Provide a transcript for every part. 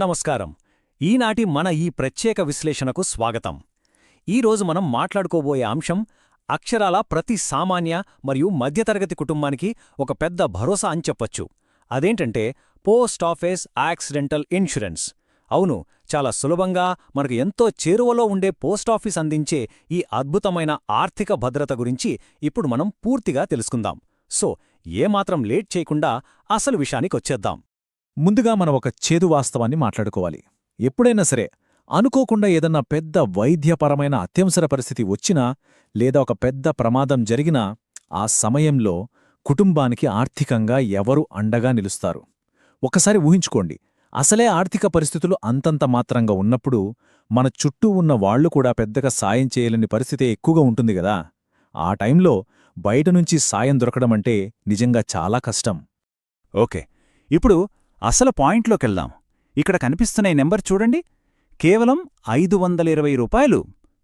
నమస్కారం. ఈనాటి మన ఈ ప్రత్యేక విశ్లేషణకు స్వాగతం. ఈరోజు మనం మాట్లాడుకోబోయే అంశం అక్షరాలా ప్రతి సామాన్య మరియు మధ్యతరగతి కుటుంబానికి ఒక పెద్ద భరోసా అని చెప్పొచ్చు. అదేంటంటే పోస్ట్ ఆఫీస్ యాక్సిడెంటల్ ఇన్షూరెన్స్. అవును, చాలా సులభంగా మనకు ఎంతో చేరువలో ఉండే పోస్టాఫీస్ అందించే ఈ అద్భుతమైన ఆర్థిక భద్రత గురించి ఇప్పుడు మనం పూర్తిగా తెలుసుకుందాం. సో ఏమాత్రం లేట్ చేయకుండా అసలు విషయానికొచ్చేద్దాం. ముందుగా మనం ఒక చేదు వాస్తవాన్ని మాట్లాడుకోవాలి. ఎప్పుడైనా సరే అనుకోకుండా ఏదన్నా పెద్ద వైద్యపరమైన అత్యవసర పరిస్థితి వచ్చినా లేదా ఒక పెద్ద ప్రమాదం జరిగినా ఆ సమయంలో కుటుంబానికి ఆర్థికంగా ఎవరు అండగా నిలుస్తారు? ఒకసారి ఊహించుకోండి, అసలే ఆర్థిక పరిస్థితులు అంతంత మాత్రంగా ఉన్నప్పుడు మన చుట్టూ ఉన్న వాళ్లు కూడా పెద్దగా సాయం చేయలేని పరిస్థితే ఎక్కువగా ఉంటుంది గదా. ఆ టైంలో బయటనుంచి సాయం దొరకడమంటే నిజంగా చాలా కష్టం. ఓకే, ఇప్పుడు అసలు పాయింట్లోకెళ్దాం. ఇక్కడ కనిపిస్తున్న ఈ నెంబర్ చూడండి, కేవలం 520 రూపాయలు.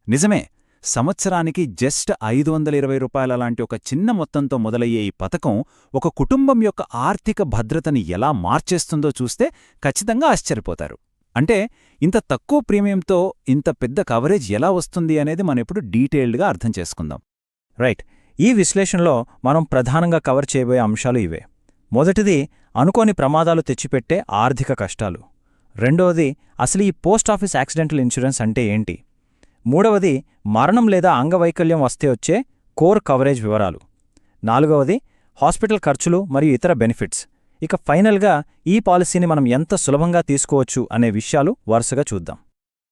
నిజమే, సంవత్సరానికి జస్ట్ 520 రూపాయల లాంటి ఒక చిన్న మొత్తంతో మొదలయ్యే ఈ పథకం ఒక కుటుంబం యొక్క ఆర్థిక భద్రతని ఎలా మార్చేస్తుందో చూస్తే ఖచ్చితంగా ఆశ్చర్యపోతారు. అంటే ఇంత తక్కువ ప్రీమియంతో ఇంత పెద్ద కవరేజ్ ఎలా వస్తుంది అనేది మనం ఇప్పుడు డీటెయిల్డ్గా అర్థం చేసుకుందాం. రైట్, ఈ విశ్లేషణలో మనం ప్రధానంగా కవర్ చేయబోయే అంశాలు ఇవే. మొదటిది, అనుకోని ప్రమాదాలు తెచ్చిపెట్టే ఆర్థిక కష్టాలు. రెండవది, అసలు ఈ పోస్టాఫీస్ యాక్సిడెంటల్ ఇన్సూరెన్స్ అంటే ఏంటి. మూడవది, మరణం లేదా అంగవైకల్యం వస్తే వచ్చే కోర్ కవరేజ్ వివరాలు. నాలుగవది, హాస్పిటల్ ఖర్చులు మరియు ఇతర బెనిఫిట్స్. ఇక ఫైనల్గా ఈ పాలసీని మనం ఎంత సులభంగా తీసుకోవచ్చు అనే విషయాలు వరుసగా చూద్దాం.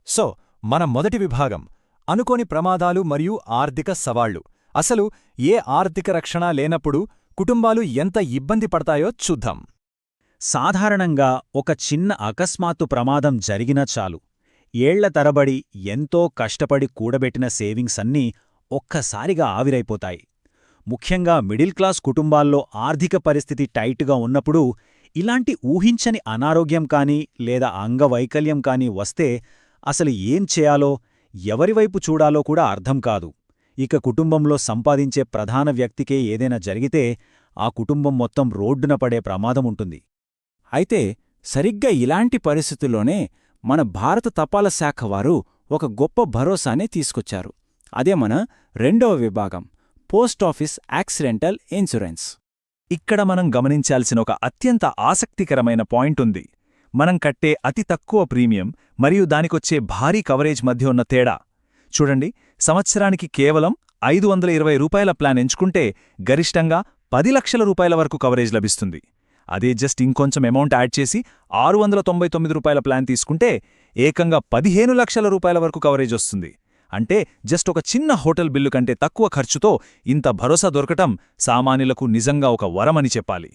సో మన మొదటి విభాగం, అనుకోని ప్రమాదాలు మరియు ఆర్థిక సవాళ్లు. అసలు ఏ ఆర్థిక రక్షణ లేనప్పుడు కుటుంబాలు ఎంత ఇబ్బంది పడతాయో చూద్దాం. సాధారణంగా ఒక చిన్న అకస్మాత్తు ప్రమాదం జరిగినా చాలు, ఏళ్ల తరబడి ఎంతో కష్టపడి కూడబెట్టిన సేవింగ్స్ అన్నీ ఒక్కసారిగా ఆవిరైపోతాయి. ముఖ్యంగా మిడిల్ క్లాస్ కుటుంబాల్లో ఆర్థిక పరిస్థితి టైట్గా ఉన్నప్పుడు ఇలాంటి ఊహించని అనారోగ్యం కానీ లేదా అంగవైకల్యం కానీ వస్తే అసలు ఏం చేయాలో, ఎవరివైపు చూడాలో కూడా అర్థం కాదు. ఇక కుటుంబంలో సంపాదించే ప్రధాన వ్యక్తికే ఏదైనా జరిగితే ఆ కుటుంబం మొత్తం రోడ్డున పడే ప్రమాదముంటుంది. అయితే సరిగ్గా ఇలాంటి పరిస్థితుల్లోనే మన భారత తపాలా శాఖ వారు ఒక గొప్ప భరోసానే తీసుకొచ్చారు. అదే మన రెండవ విభాగం, పోస్టాఫీస్ యాక్సిడెంటల్ ఇన్సూరెన్స్. ఇక్కడ మనం గమనించాల్సిన ఒక అత్యంత ఆసక్తికరమైన పాయింట్ ఉంది. మనం కట్టే అతి తక్కువ ప్రీమియం మరియు దానికొచ్చే భారీ కవరేజ్ మధ్య ఉన్న తేడా చూడండి. సంవత్సరానికి కేవలం 520 రూపాయల ప్లాన్ ఎంచుకుంటే గరిష్టంగా 10 లక్షల రూపాయల వరకు కవరేజ్ లభిస్తుంది. అదే జస్ట్ ఇంకొంచెం అమౌంట్ యాడ్ చేసి 699 రూపాయల ప్లాన్ తీసుకుంటే ఏకంగా 15 లక్షల రూపాయల వరకు కవరేజ్ వస్తుంది. అంటే జస్ట్ ఒక చిన్న హోటల్ బిల్లు కంటే తక్కువ ఖర్చుతో ఇంత భరోసా దొరకటం సామాన్యులకు నిజంగా ఒక వరమని చెప్పాలి.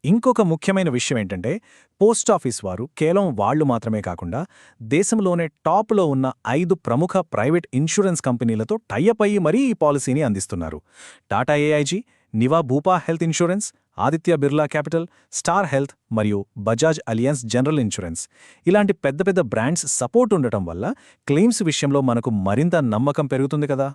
ఇంకొక ముఖ్యమైన విషయమేంటంటే, పోస్టాఫీస్ వారు కేవలం వాళ్లు మాత్రమే కాకుండా దేశంలోనే టాప్లో ఉన్న 5 ప్రముఖ ప్రైవేట్ ఇన్సూరెన్స్ కంపెనీలతో టైఅప్ అయ్యి మరీ ఈ పాలసీని అందిస్తున్నారు. Tata AIG, Niva Bupa health insurance, Aditya Birla capital, star health మరియు బజాజ్ అలియన్స్ జనరల్ ఇన్సూరెన్స్. ఇలాంటి పెద్ద పెద్ద బ్రాండ్స్ సపోర్ట్ ఉండటం వల్ల క్లెయిమ్స్ విషయంలో మనకు మరింత నమ్మకం పెరుగుతుంది కదా.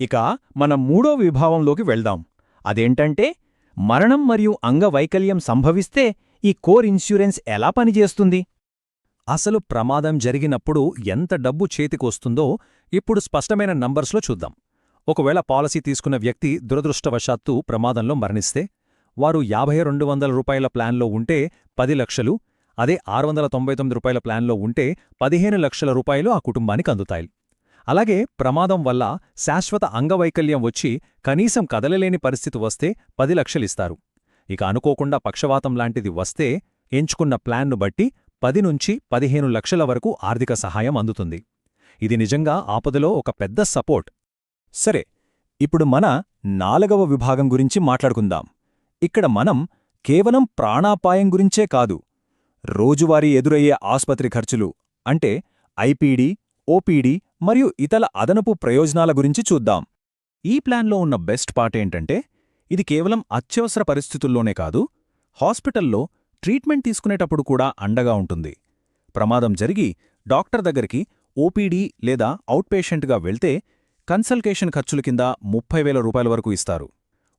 ఇక మనం మూడో విభాగంలోకి వెళ్దాం. అదేంటంటే, మరణం మరియు అంగవైకల్యం సంభవిస్తే ఈ కోర్ ఇన్సూరెన్స్ ఎలా పనిచేస్తుంది. అసలు ప్రమాదం జరిగినప్పుడు ఎంత డబ్బు చేతికొస్తుందో ఇప్పుడు స్పష్టమైన నంబర్స్లో చూద్దాం. ఒకవేళ పాలసీ తీసుకున్న వ్యక్తి దురదృష్టవశాత్తు ప్రమాదంలో మరణిస్తే వారు 5200 రూపాయల ప్లాన్లో ఉంటే 10 లక్షలు, అదే 699 రూపాయల ప్లాన్లో ఉంటే 15 లక్షల రూపాయలు ఆ కుటుంబానికి అందుతాయి. అలాగే ప్రమాదం వల్ల శాశ్వత అంగవైకల్యం వచ్చి కనీసం కదలలేని పరిస్థితి వస్తే 10 లక్షలిస్తారు. ఇక అనుకోకుండా పక్షవాతం లాంటిది వస్తే ఎంచుకున్న ప్లాన్ను బట్టి 10 నుంచి 15 లక్షల వరకు ఆర్థిక సహాయం అందుతుంది. ఇది నిజంగా ఆపదలో ఒక పెద్ద సపోర్ట్. సరే, ఇప్పుడు మన 4వ విభాగం గురించి మాట్లాడుకుందాం. ఇక్కడ మనం కేవలం ప్రాణాపాయం గురించే కాదు, రోజువారీ ఎదురయ్యే ఆస్పత్రి ఖర్చులు అంటే ఐపీడీ, ఓపీడీ మరియు ఇతర అదనపు ప్రయోజనాల గురించి చూద్దాం. ఈ ప్లాన్లో ఉన్న బెస్ట్ పార్ట్ ఏంటంటే, ఇది కేవలం అత్యవసర పరిస్థితుల్లోనే కాదు, హాస్పిటల్లో ట్రీట్మెంట్ తీసుకునేటప్పుడు కూడా అండగా ఉంటుంది. ప్రమాదం జరిగి డాక్టర్ దగ్గరికి ఓపీడీ లేదా అవుట్పేషెంట్గా వెళ్తే కన్సల్టేషన్ ఖర్చుల కింద 30,000 రూపాయల వరకు ఇస్తారు.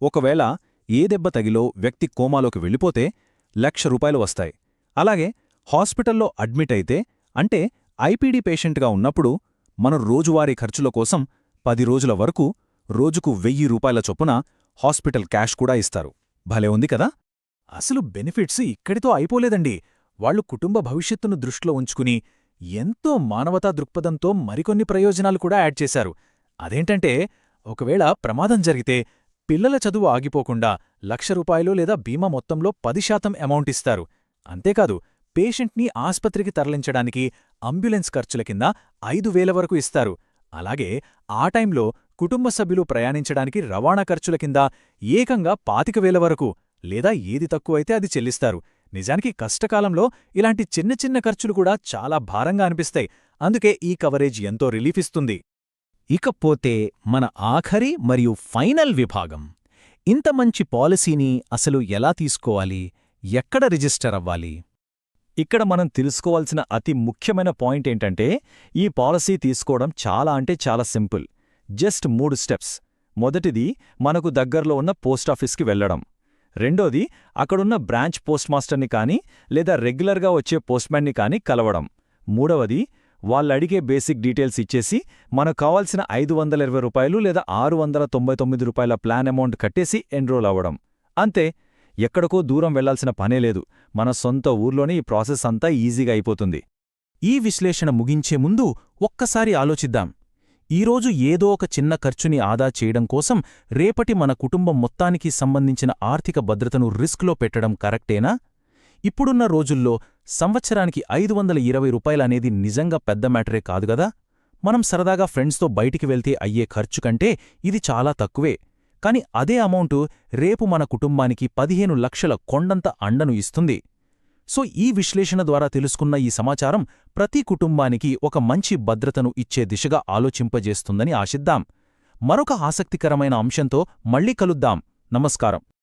ఒకవేళ ఏ దెబ్బ తగిలో వ్యక్తి కోమాలోకి వెళ్ళిపోతే 1,00,000 రూపాయలు వస్తాయి. అలాగే హాస్పిటల్లో అడ్మిట్ అయితే అంటే ఐపీడీ పేషెంట్గా ఉన్నప్పుడు మన రోజువారీ ఖర్చుల కోసం 10 రోజుల వరకు రోజుకు 1000 రూపాయల చొప్పున హాస్పిటల్ క్యాష్ కూడా ఇస్తారు. భలే ఉంది కదా? అసలు బెనిఫిట్స్ ఇక్కడితో అయిపోలేదండి. వాళ్లు కుటుంబ భవిష్యత్తును దృష్టిలో ఉంచుకుని ఎంతో మానవతా దృక్పథంతో మరికొన్ని ప్రయోజనాలు కూడా యాడ్ చేశారు. అదేంటంటే, ఒకవేళ ప్రమాదం జరిగితే పిల్లల చదువు ఆగిపోకుండా ₹1,00,000 లేదా బీమా మొత్తంలో 10% అమౌంట్ ఇస్తారు. అంతేకాదు, పేషెంట్ని ఆస్పత్రికి తరలించడానికి అంబ్యులెన్స్ ఖర్చుల కింద 5,000 వరకు ఇస్తారు. అలాగే ఆ టైంలో కుటుంబ సభ్యులు ప్రయాణించడానికి రవాణా ఖర్చుల కింద ఏకంగా 25,000 వరకు, లేదా ఏది తక్కువైతే అది చెల్లిస్తారు. నిజానికి కష్టకాలంలో ఇలాంటి చిన్న చిన్న ఖర్చులు కూడా చాలా భారంగా అనిపిస్తాయి. అందుకే ఈ కవరేజ్ ఎంతో రిలీఫ్ ఇస్తుంది. ఇకపోతే మన ఆఖరి మరియు ఫైనల్ విభాగం. ఇంత మంచి పాలసీని అసలు ఎలా తీసుకోవాలి, ఎక్కడ రిజిస్టర్ అవ్వాలి? ఇక్కడ మనం తెలుసుకోవాల్సిన అతి ముఖ్యమైన పాయింట్ ఏంటంటే, ఈ పాలసీ తీసుకోవడం చాలా సింపుల్. Just 3 steps. మొదటిది, మనకు దగ్గర్లో ఉన్న పోస్టాఫీస్కి వెళ్లడం. రెండోది, అక్కడున్న బ్రాంచ్ పోస్ట్ మాస్టర్ని కానీ లేదా రెగ్యులర్గా వచ్చే పోస్ట్మ్యాన్ని కానీ కలవడం. మూడవది, వాళ్ళడిగే బేసిక్ డీటెయిల్స్ ఇచ్చేసి మనకు కావాల్సిన ₹520 లేదా ₹699 ప్లాన్ అమౌంట్ కట్టేసి ఎన్రోల్ అవ్వడం. అంతే. ఎక్కడికో దూరం వెళ్లాల్సిన పనే లేదు. మన సొంత ఊర్లోనే ఈ ప్రాసెస్ అంతా ఈజీగా అయిపోతుంది. ఈ విశ్లేషణ ముగించే ముందు ఒక్కసారి ఆలోచిద్దాం. ఈరోజు ఏదో ఒక చిన్న ఖర్చుని ఆదా చేయడం కోసం రేపటి మన కుటుంబం మొత్తానికి సంబంధించిన ఆర్థిక భద్రతను రిస్క్లో పెట్టడం కరెక్టేనా? ఇప్పుడున్న రోజుల్లో సంవత్సరానికి ₹520 అనేది నిజంగా పెద్ద మ్యాటరే కాదుగదా? మనం సరదాగా ఫ్రెండ్స్తో బయటికి వెళ్తే అయ్యే ఖర్చు కంటే ఇది చాలా తక్కువే. కాని అదే అమౌంటు రేపు మన కుటుంబానికి 15 లక్షల కొండంత అండను ఇస్తుంది. సో ఈ విశ్లేషణ ద్వారా తెలుసుకున్న ఈ సమాచారం ప్రతి కుటుంబానికి ఒక మంచి భద్రతను ఇచ్చే దిశగా ఆలోచింపజేస్తుందని ఆశిద్దాం. మరొక ఆసక్తికరమైన అంశంతో మళ్ళీ కలుద్దాం. నమస్కారం.